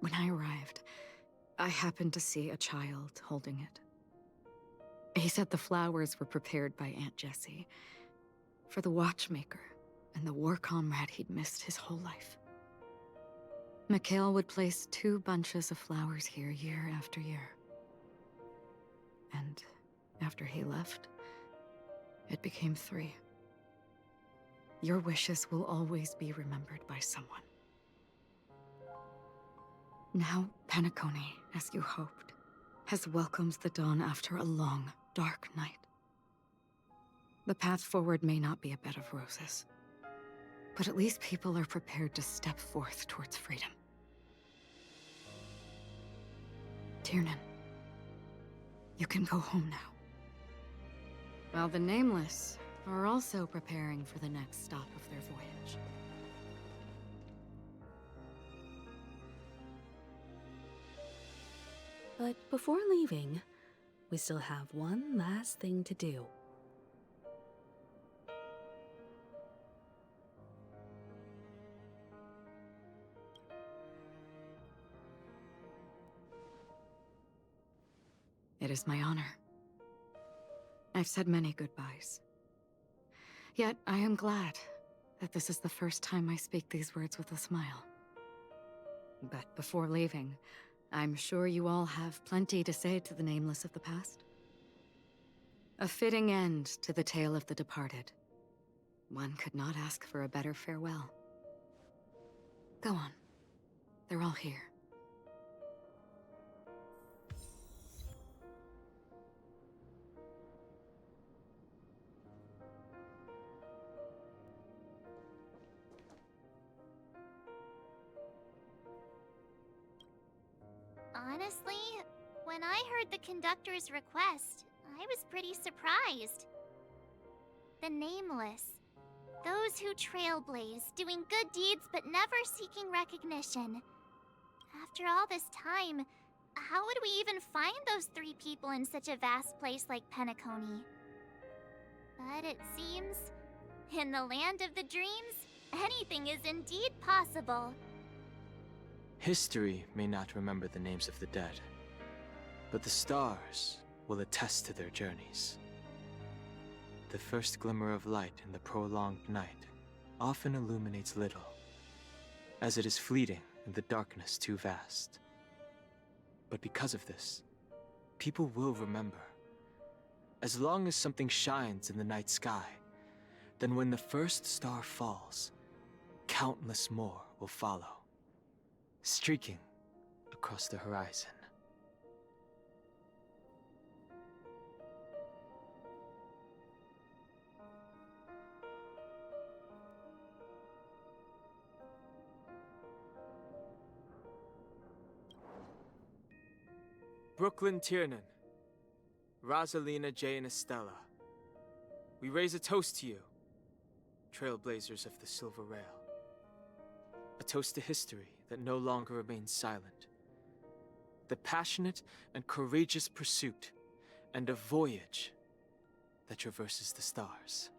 When I arrived, I happened to see a child holding it. He said the flowers were prepared by Aunt Jessie for the watchmaker and the war comrade he'd missed his whole life. Mikhail would place 2 bunches of flowers here year after year. And after he left, it became 3. Your wishes will always be remembered by someone. Now, Penacony, as you hoped, has welcomed the dawn after a long, dark night. The path forward may not be a bed of roses, but at least people are prepared to step forth towards freedom. Tiernan, you can go home now. While the Nameless are also preparing for the next stop of their voyage. But before leaving, we still have one last thing to do. It is my honor. I've said many goodbyes. Yet I am glad that this is the first time I speak these words with a smile. But before leaving, I'm sure you all have plenty to say to the Nameless of the past. A fitting end to the tale of the departed. One could not ask for a better farewell. Go on. They're all here. Honestly, when I heard the conductor's request, I was pretty surprised. The Nameless. Those who trailblaze, doing good deeds but never seeking recognition. After all this time, how would we even find those 3 people in such a vast place like Penacony? But it seems, in the land of the dreams, anything is indeed possible. History may not remember the names of the dead, but the stars will attest to their journeys. The first glimmer of light in the prolonged night often illuminates little, as it is fleeting in the darkness too vast. But because of this, people will remember. As long as something shines in the night sky, then when the first star falls, countless more will follow, streaking across the horizon. Brooklyn Tiernan, Rosalina J. and Estella, we raise a toast to you, trailblazers of the Silver Rail. A toast to history that no longer remains silent. The passionate and courageous pursuit, and a voyage that traverses the stars.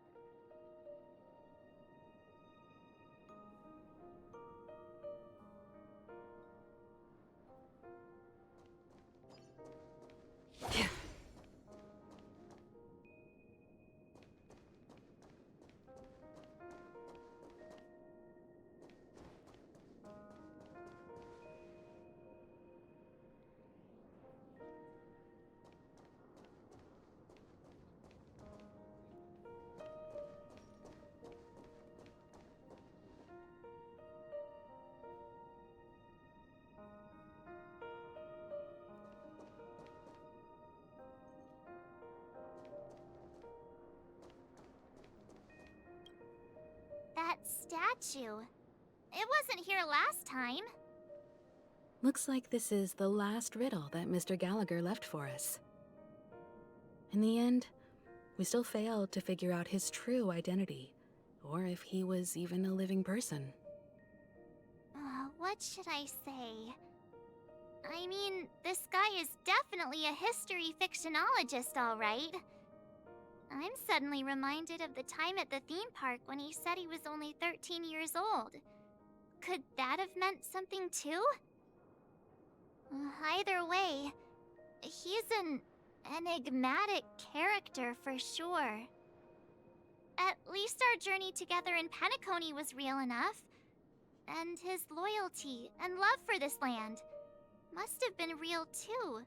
That statue. It wasn't here last time. Looks like this is the last riddle that Mr. Gallagher left for us. In the end, we still failed to figure out his true identity, or if he was even a living person. What should I say? I mean, this guy is definitely a history fictionologist, all right. I'm suddenly reminded of the time at the theme park when he said he was only 13 years old. Could that have meant something too? Either way, he's an enigmatic character for sure. At least our journey together in Penacony was real enough. And his loyalty and love for this land must have been real too,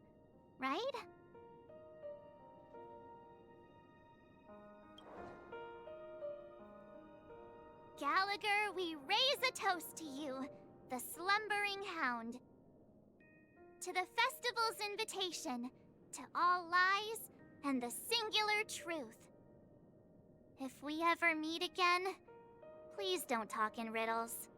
right? Gallagher, we raise a toast to you, the slumbering hound. To the festival's invitation, to all lies and the singular truth. If we ever meet again, please don't talk in riddles.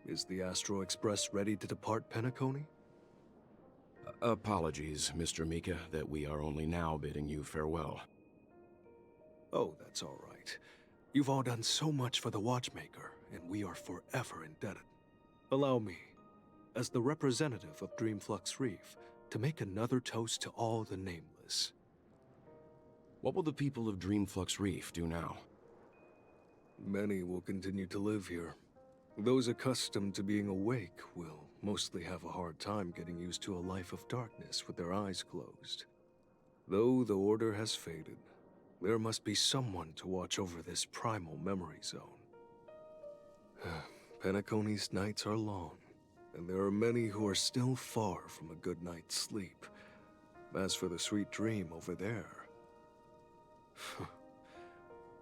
Is the Astro Express ready to depart Penacony? Apologies, Mr. Mika, that we are only now bidding you farewell. Oh, that's all right. You've all done so much for the Watchmaker, and we are forever indebted. Allow me, as the representative of Dreamflux Reef, to make another toast to all the nameless. What will the people of Dreamflux Reef do now? Many will continue to live here. Those accustomed to being awake will mostly have a hard time getting used to a life of darkness with their eyes closed. Though the order has faded, there must be someone to watch over this primal memory zone. Penacony's nights are long, and there are many who are still far from a good night's sleep. As for the sweet dream over there,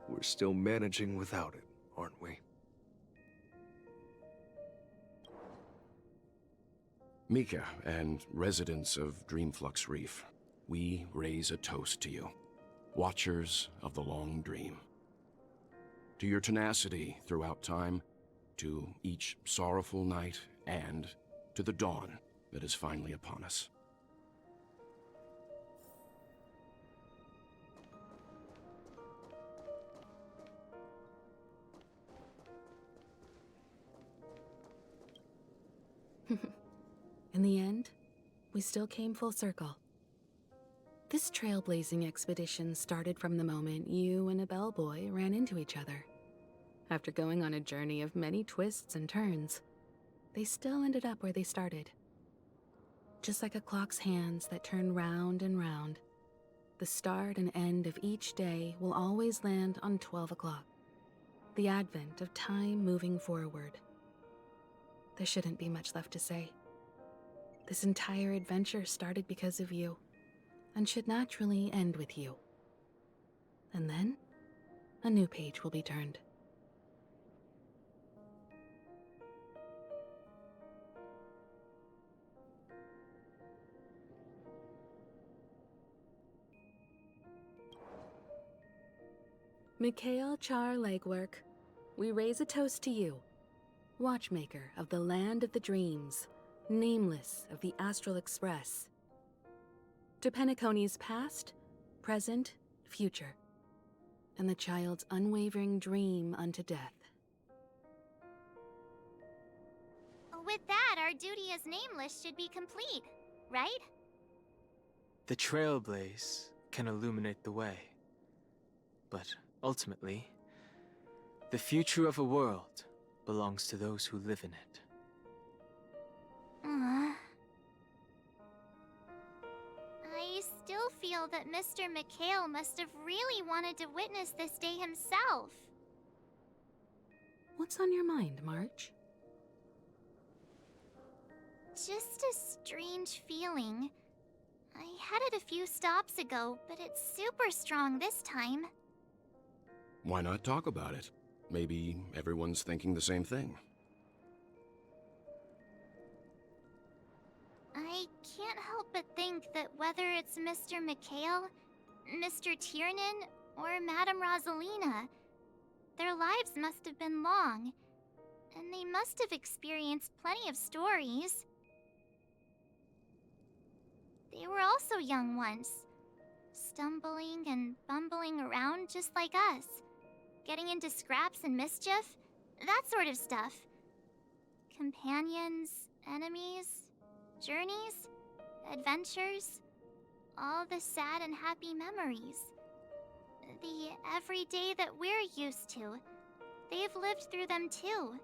we're still managing without it, aren't we? Mika and residents of Dreamflux Reef, we raise a toast to you, watchers of the long dream. To your tenacity throughout time, to each sorrowful night, and to the dawn that is finally upon us. In the end, we still came full circle. This trailblazing expedition started from the moment you and a bellboy ran into each other. After going on a journey of many twists and turns, they still ended up where they started. Just like a clock's hands that turn round and round, the start and end of each day will always land on 12 o'clock, the advent of time moving forward. There shouldn't be much left to say. This entire adventure started because of you, and should naturally end with you. And then, a new page will be turned. Mikhail Char Legwork, we raise a toast to you, Watchmaker of the Land of the Dreams, Nameless of the Astral Express. To Penacony's past, present, future, and the child's unwavering dream unto death. With that, our duty as Nameless should be complete, right? The Trailblaze can illuminate the way. But ultimately, the future of a world belongs to those who live in it. I still feel that Mr. Mikhail must have really wanted to witness this day himself. What's on your mind, March? just a strange feeling. I had it a few stops ago, but it's super strong this time. Why not talk about it? Maybe everyone's thinking the same thing. I can't help but think that whether it's Mr. McHale, Mr. Tiernan, or Madame Rosalina, their lives must have been long, and they must have experienced plenty of stories. They were also young once, stumbling and bumbling around just like us, getting into scraps and mischief, that sort of stuff. Companions, enemies, journeys, adventures, all the sad and happy memories. The everyday that we're used to, they've lived through them too.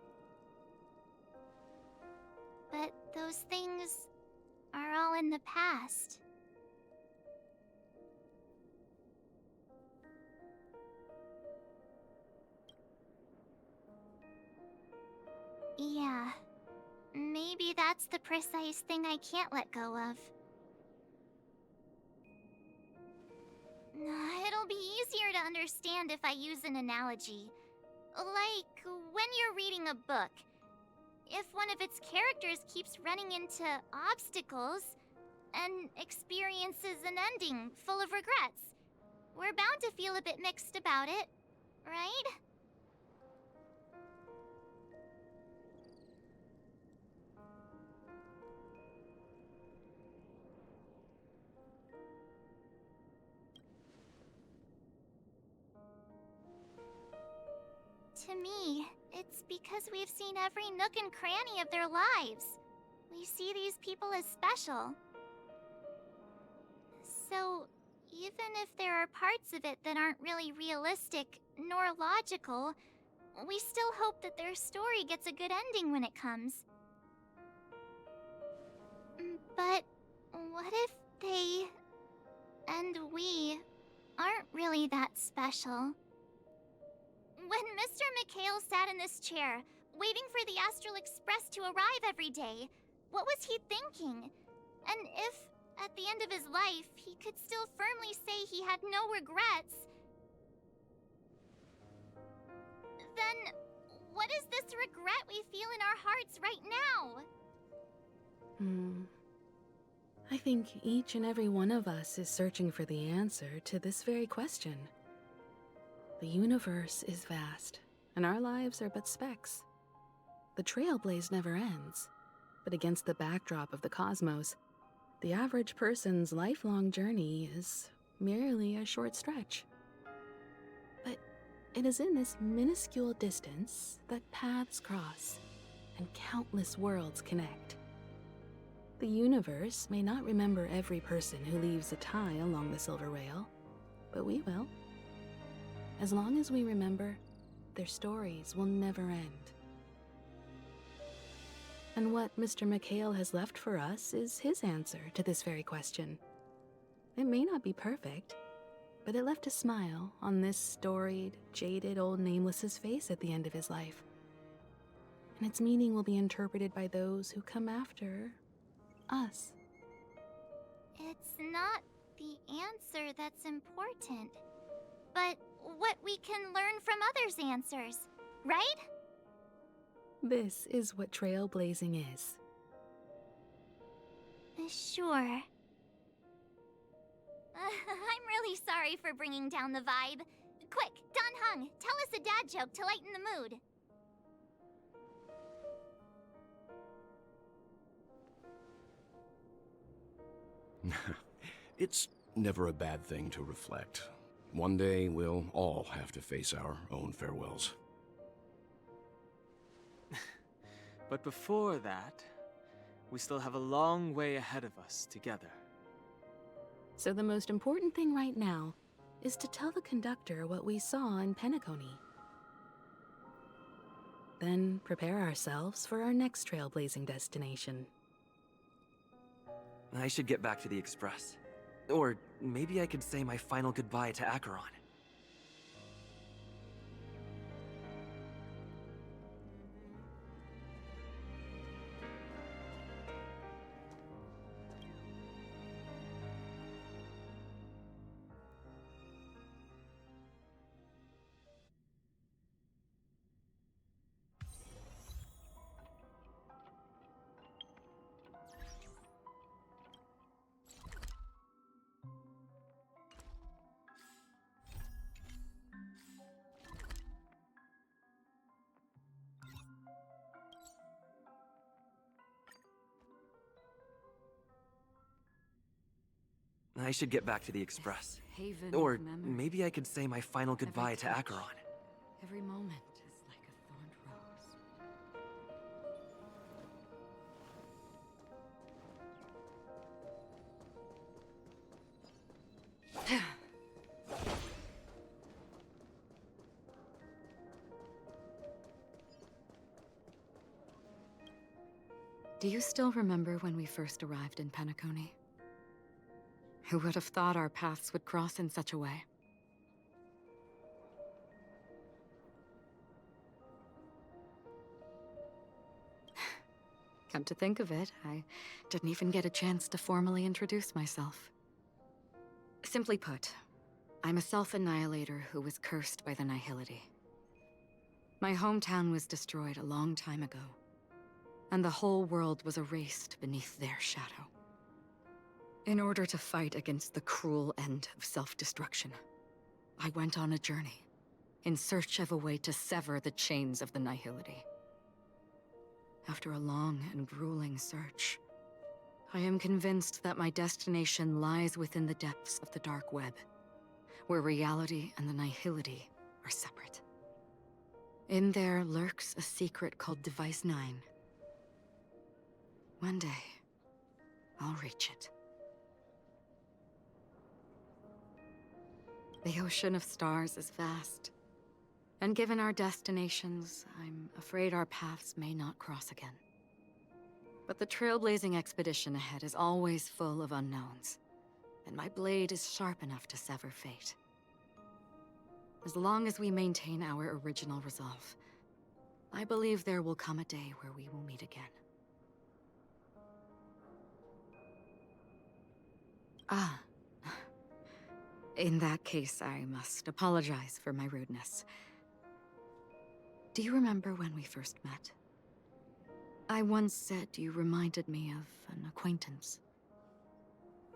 But those things are all in the past. Yeah, maybe that's the precise thing I can't let go of. It'll be easier to understand if I use an analogy. Like when you're reading a book. If one of its characters keeps running into obstacles and experiences an ending full of regrets, we're bound to feel a bit mixed about it, right? To me, it's because we've seen every nook and cranny of their lives. We see these people as special. So, even if there are parts of it that aren't really realistic nor logical, we still hope that their story gets a good ending when it comes. But what if they and we aren't really that special? When Mr. McHale sat in this chair, waiting for the Astral Express to arrive every day, what was he thinking? And if, at the end of his life, he could still firmly say he had no regrets, then what is this regret we feel in our hearts right now? I think each and every one of us is searching for the answer to this very question. The universe is vast, and our lives are but specks. The Trailblaze never ends, but against the backdrop of the cosmos, the average person's lifelong journey is merely a short stretch. But it is in this minuscule distance that paths cross and countless worlds connect. The universe may not remember every person who leaves a tie along the silver rail, but we will. As long as we remember, their stories will never end. And what Mr. McHale has left for us is his answer to this very question. It may not be perfect, but it left a smile on this storied, jaded old Nameless's face at the end of his life. And its meaning will be interpreted by those who come after us. It's not the answer that's important, but what we can learn from others' answers, right? This is what trailblazing is. Sure. I'm really sorry for bringing down the vibe. Quick, Don Hung, tell us a dad joke to lighten the mood. It's never a bad thing to reflect. One day, we'll all have to face our own farewells. But before that, we still have a long way ahead of us together. So the most important thing right now is to tell the conductor what we saw in Penacony. Then prepare ourselves for our next trailblazing destination. I should get back to the Express. Or maybe I could say my final goodbye to Acheron. I should get back to the Express. Haven Or of memory. maybe I could say my final goodbye to touch. Acheron. Every moment is like a thorned rose. Do you still remember when we first arrived in Penacony? Who would have thought our paths would cross in such a way? Come to think of it, I didn't even get a chance to formally introduce myself. Simply put, I'm a self-annihilator who was cursed by the Nihility. My hometown was destroyed a long time ago, and the whole world was erased beneath their shadow. In order to fight against the cruel end of self-destruction, I went on a journey, in search of a way to sever the chains of the Nihility. After a long and grueling search, I am convinced that my destination lies within the depths of the dark web, where reality and the Nihility are separate. In there lurks a secret called Device 9. One day, I'll reach it. The ocean of stars is vast, and given our destinations, I'm afraid our paths may not cross again. But the trailblazing expedition ahead is always full of unknowns, and my blade is sharp enough to sever fate. As long as we maintain our original resolve, I believe there will come a day where we will meet again. Ah. In that case, I must apologize for my rudeness. Do you remember when we first met? I once said you reminded me of an acquaintance.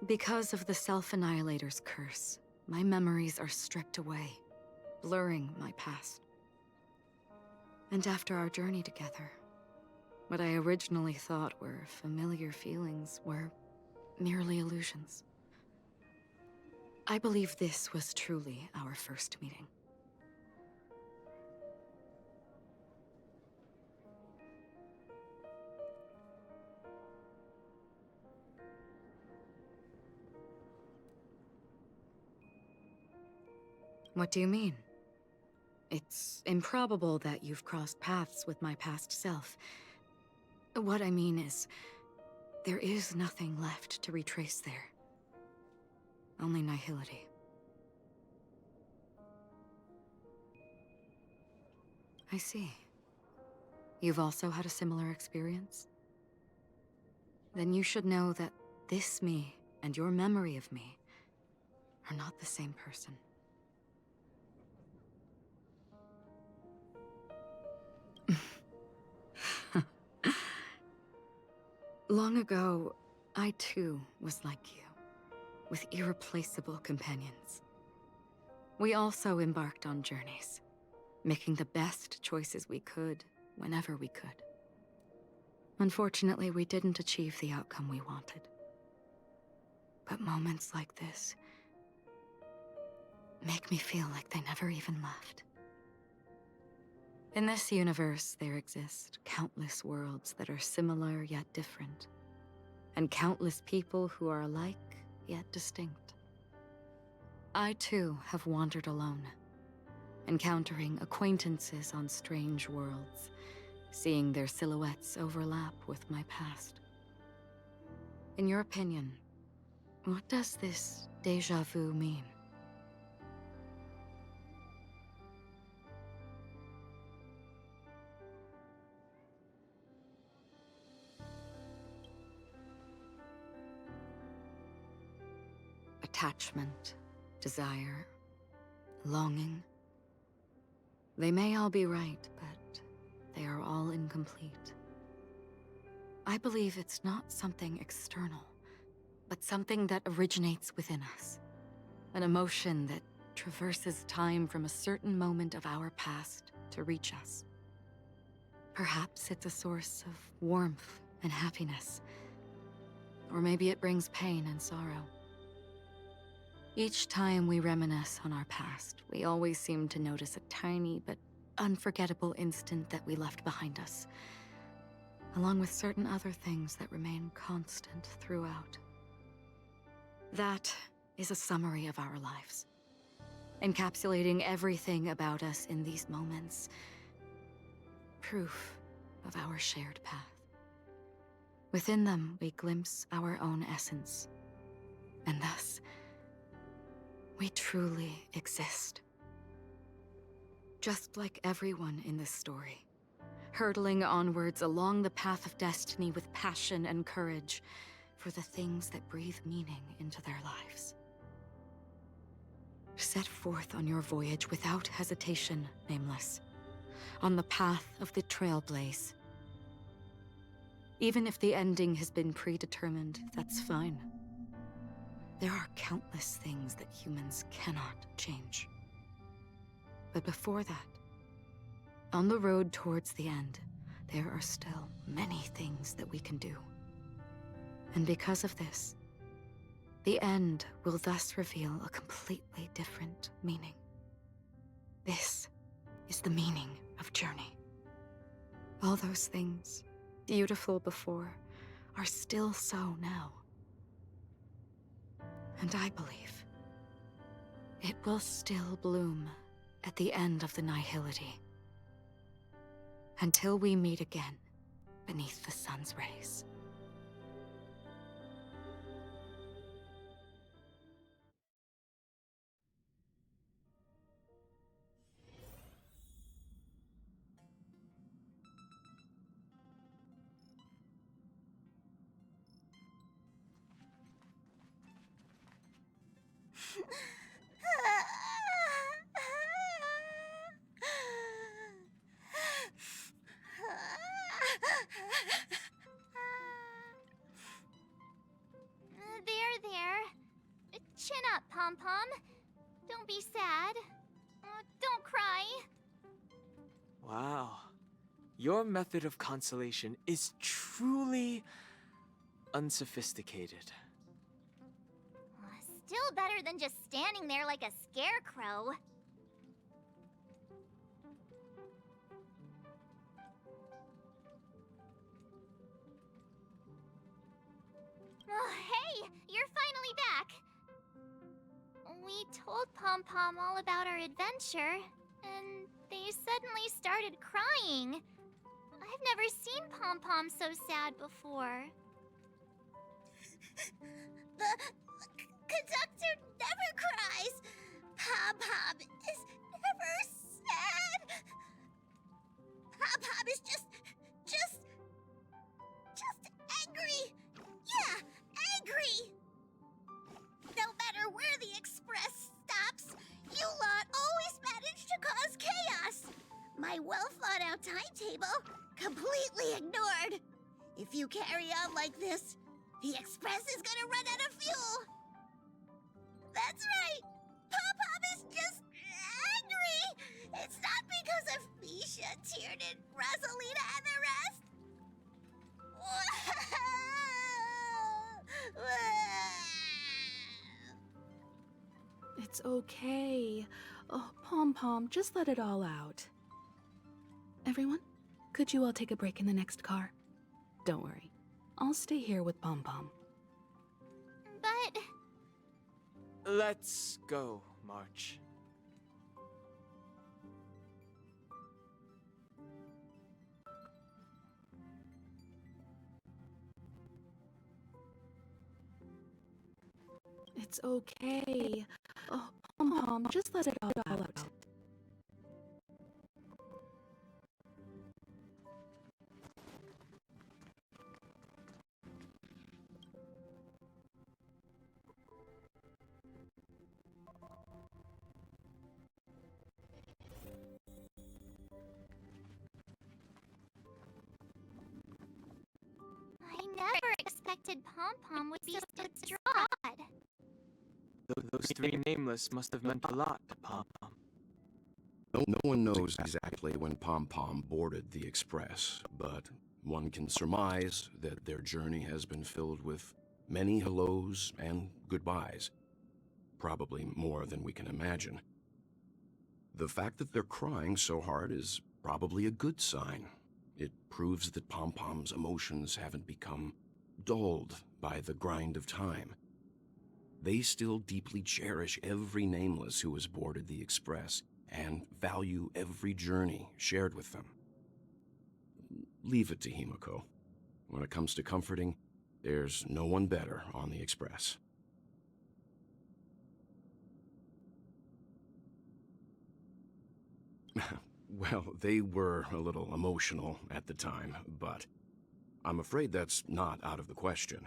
Because of the Self-Annihilator's curse, my memories are stripped away, blurring my past. And after our journey together, what I originally thought were familiar feelings were merely illusions. I believe this was truly our first meeting. What do you mean? It's improbable that you've crossed paths with my past self. What I mean is, there is nothing left to retrace there. Only Nihility. I see. You've also had a similar experience? Then you should know that this me and your memory of me are not the same person. Long ago, I too was like you, with irreplaceable companions. We also embarked on journeys, making the best choices we could, whenever we could. Unfortunately, we didn't achieve the outcome we wanted. But moments like this make me feel like they never even left. In this universe, there exist countless worlds that are similar yet different, and countless people who are alike yet distinct. I too have wandered alone, encountering acquaintances on strange worlds, seeing their silhouettes overlap with my past. In your opinion, what does this déjà vu mean? Attachment, desire, longing. They may all be right, but they are all incomplete. I believe it's not something external, but something that originates within us. An emotion that traverses time from a certain moment of our past to reach us. Perhaps it's a source of warmth and happiness. Or maybe it brings pain and sorrow. Each time we reminisce on our past, we always seem to notice a tiny but unforgettable instant that we left behind us, along with certain other things that remain constant throughout. That is a summary of our lives, encapsulating everything about us in these moments. Proof of our shared path. Within them, we glimpse our own essence, and thus, we truly exist. Just like everyone in this story, hurtling onwards along the path of destiny with passion and courage for the things that breathe meaning into their lives. Set forth on your voyage without hesitation, Nameless, on the path of the Trailblaze. Even if the ending has been predetermined, that's fine. There are countless things that humans cannot change. But before that, on the road towards the end, there are still many things that we can do. And because of this, the end will thus reveal a completely different meaning. This is the meaning of journey. All those things, beautiful before, are still so now. And I believe it will still bloom at the end of the nihility, until we meet again beneath the sun's rays. There. Chin up, Pom-Pom. Don't be sad. Don't cry. Wow. Your method of consolation is truly unsophisticated. Still better than just standing there like a scarecrow. Oh, hey! You're finally back! We told Pom-Pom all about our adventure, and they suddenly started crying. I've never seen Pom-Pom so sad before. The conductor never cries. Pom-Pom is never sad. Pom-Pom is just angry. Yeah, angry. No matter where the express stops, you lot always manage to cause chaos. My well-thought-out timetable completely ignored. If you carry on like this, the express is gonna run out of fuel. That's right. Pom-Pom is just angry. It's not because of Misha, Tiernan, Rosalina, and the rest. It's okay. Oh, Pom-Pom, just let it all out. Everyone, could you all take a break in the next car? Don't worry. I'll stay here with Pom-Pom. But... Let's go, March. It's okay. Oh, Pom-Pom, just let it all out. I never expected Pom-Pom would be so distraught. Those three nameless must have meant a lot to Pom-Pom. No one knows exactly when Pom-Pom boarded the express, but one can surmise that their journey has been filled with many hellos and goodbyes. probably more than we can imagine. The fact that they're crying so hard is probably a good sign. It proves that Pom-Pom's emotions haven't become dulled by the grind of time. They still deeply cherish every nameless who has boarded the Express and value every journey shared with them. Leave it to Himiko. When it comes to comforting, there's no one better on the Express. Well, they were a little emotional at the time, but I'm afraid that's not out of the question.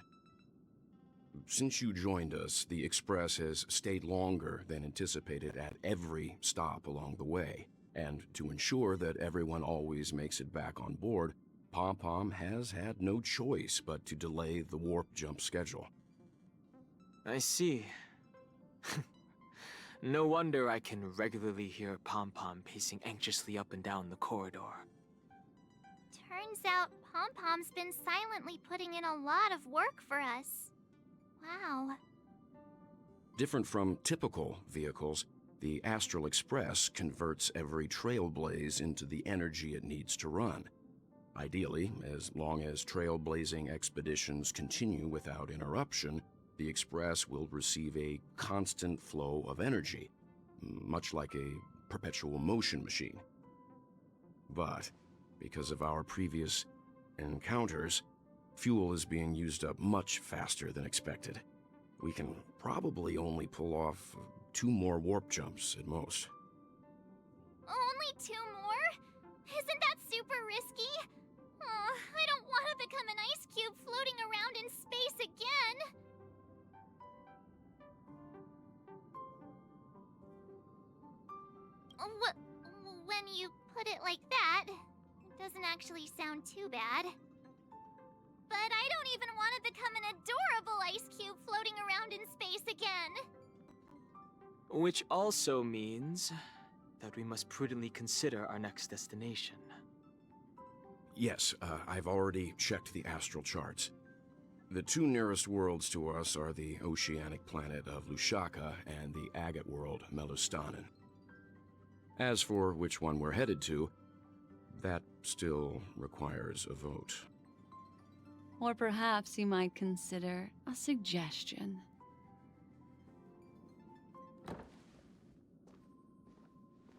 Since you joined us, the Express has stayed longer than anticipated at every stop along the way, and to ensure that everyone always makes it back on board, Pom-Pom has had no choice but to delay the warp jump schedule. I see. No wonder I can regularly hear Pom-Pom pacing anxiously up and down the corridor. Turns out Pom-Pom's been silently putting in a lot of work for us. Wow. Different from typical vehicles, the Astral Express converts every Trailblaze into the energy it needs to run. Ideally, as long as trailblazing expeditions continue without interruption, the Express will receive a constant flow of energy, much like a perpetual motion machine. But, because of our previous encounters, fuel is being used up much faster than expected. We can probably only pull off 2 more warp jumps at most. Only 2 more? Isn't that super risky? Oh, I don't want to become an ice cube floating around in space again. When you put it like that, it doesn't actually sound too bad. But I don't even want to become an adorable ice cube floating around in space again. Which also means that we must prudently consider our next destination. Yes, I've already checked the astral charts. The 2 nearest worlds to us are the oceanic planet of Lushaka and the agate world, Melustanen. As for which one we're headed to, that still requires a vote. Or perhaps you might consider a suggestion.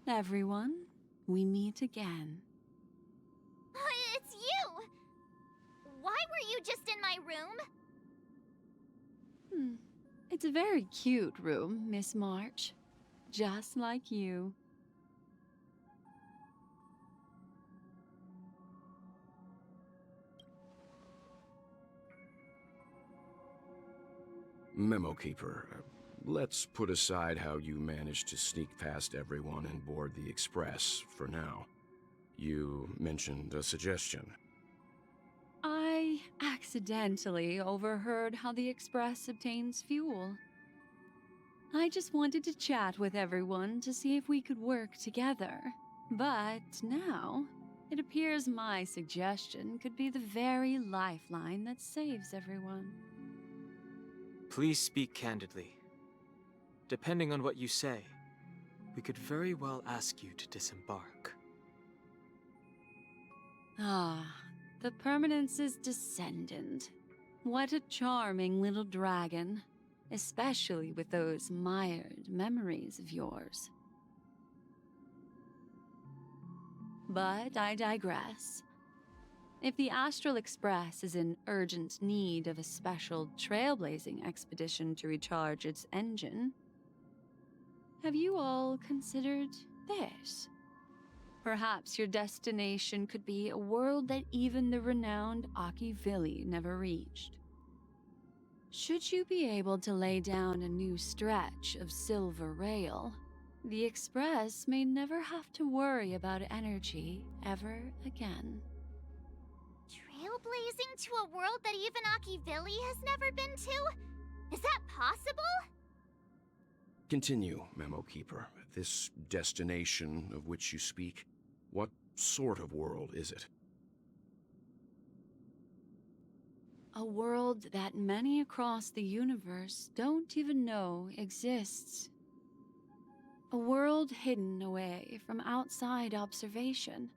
Everyone, we meet again. It's you! Why were you just in my room? It's a very cute room, Miss March. Just like you. Memo Keeper, let's put aside how you managed to sneak past everyone and board the Express for now. You mentioned a suggestion. I accidentally overheard how the Express obtains fuel. I just wanted to chat with everyone to see if we could work together. But now, it appears my suggestion could be the very lifeline that saves everyone. Please speak candidly. Depending on what you say, we could very well ask you to disembark. Ah, the Permanence's descendant. What a charming little dragon, especially with those mired memories of yours. But I digress. If the Astral Express is in urgent need of a special trailblazing expedition to recharge its engine, have you all considered this? Perhaps your destination could be a world that even the renowned Akivili never reached. Should you be able to lay down a new stretch of silver rail, the Express may never have to worry about energy ever again. Trailblazing to a world that even Akivili has never been to? Is that possible? Continue, Memo Keeper. This destination of which you speak, what sort of world is it? A world that many across the universe don't even know exists. A world hidden away from outside observation,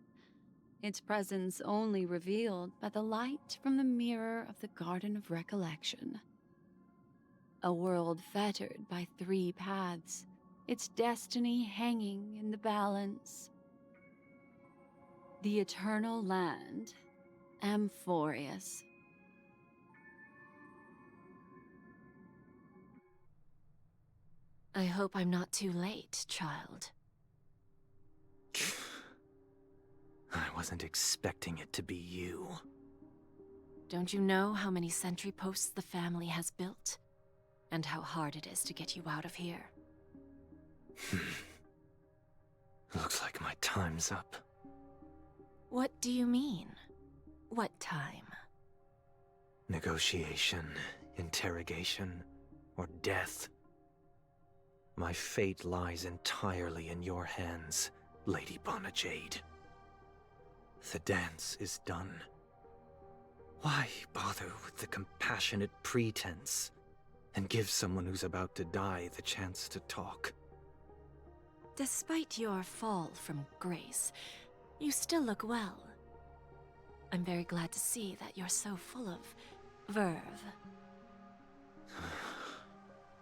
its presence only revealed by the light from the mirror of the Garden of Recollection. A world fettered by 3 paths, its destiny hanging in the balance. The Eternal Land, Amphorius. I hope I'm not too late, child. I wasn't expecting it to be you. Don't you know how many sentry posts the family has built? And how hard it is to get you out of here? Looks like my time's up. What do you mean? What time? Negotiation, interrogation, or death. My fate lies entirely in your hands, Lady Bonajade. The dance is done. Why bother with the compassionate pretense and give someone who's about to die the chance to talk? Despite your fall from grace, you still look well. I'm very glad to see that you're so full of verve.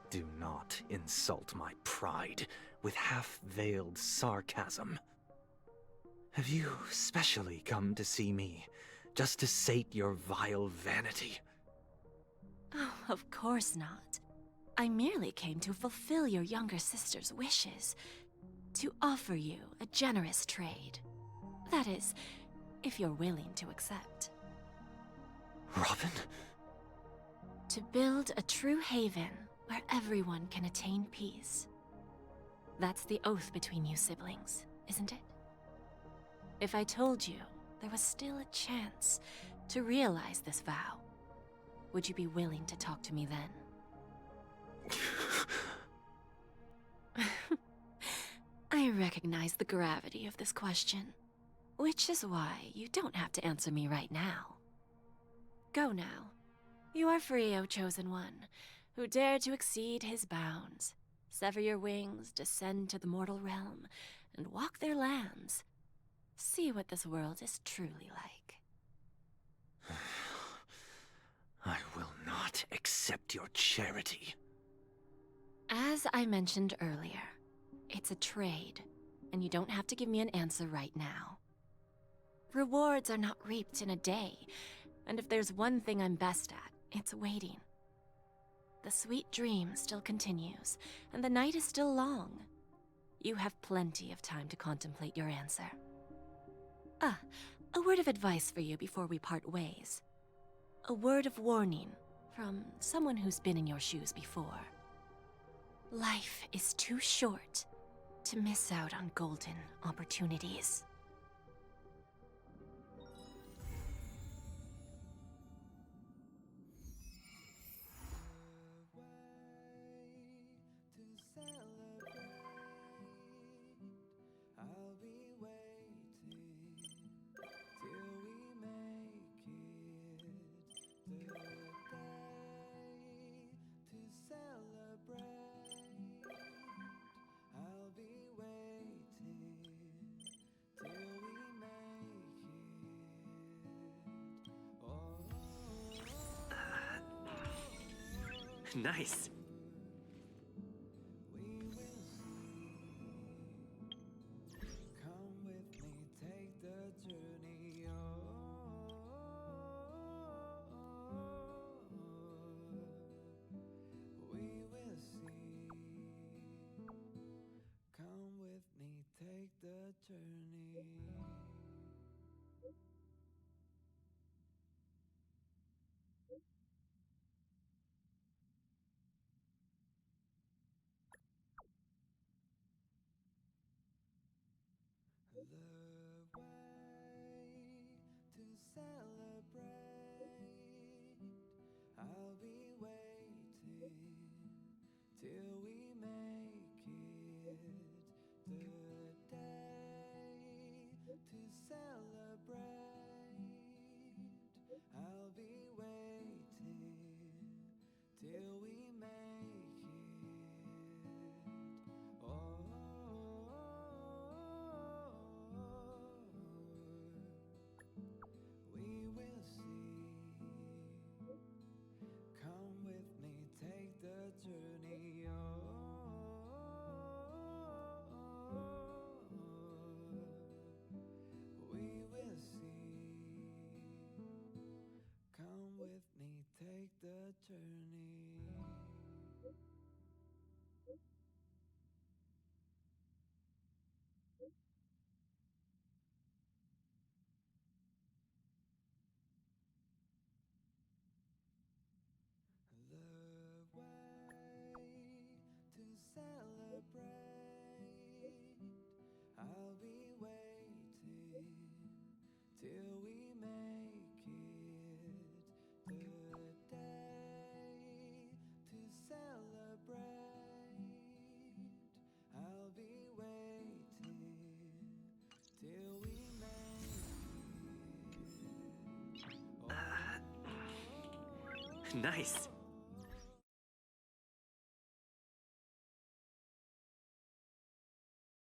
Do not insult my pride with half-veiled sarcasm. Have you specially come to see me just to sate your vile vanity? Oh, of course not. I merely came to fulfill your younger sister's wishes. To offer you a generous trade. That is, if you're willing to accept. Robin? To build a true haven where everyone can attain peace. That's the oath between you siblings, isn't it? If I told you there was still a chance to realize this vow, would you be willing to talk to me then? I recognize the gravity of this question, which is why you don't have to answer me right now. Go now. You are free, O Chosen One, who dare to exceed his bounds, sever your wings, descend to the mortal realm, and walk their lands. See what this world is truly like. I will not accept your charity. As I mentioned earlier, it's a trade, and you don't have to give me an answer right now. Rewards are not reaped in a day, and if there's one thing I'm best at, it's waiting. The sweet dream still continues, and the night is still long. You have plenty of time to contemplate your answer. Ah, a word of advice for you before we part ways. A word of warning from someone who's been in your shoes before. Life is too short to miss out on golden opportunities. Nice. till we make it the day to celebrate. I'll be waiting till we make it. Nice.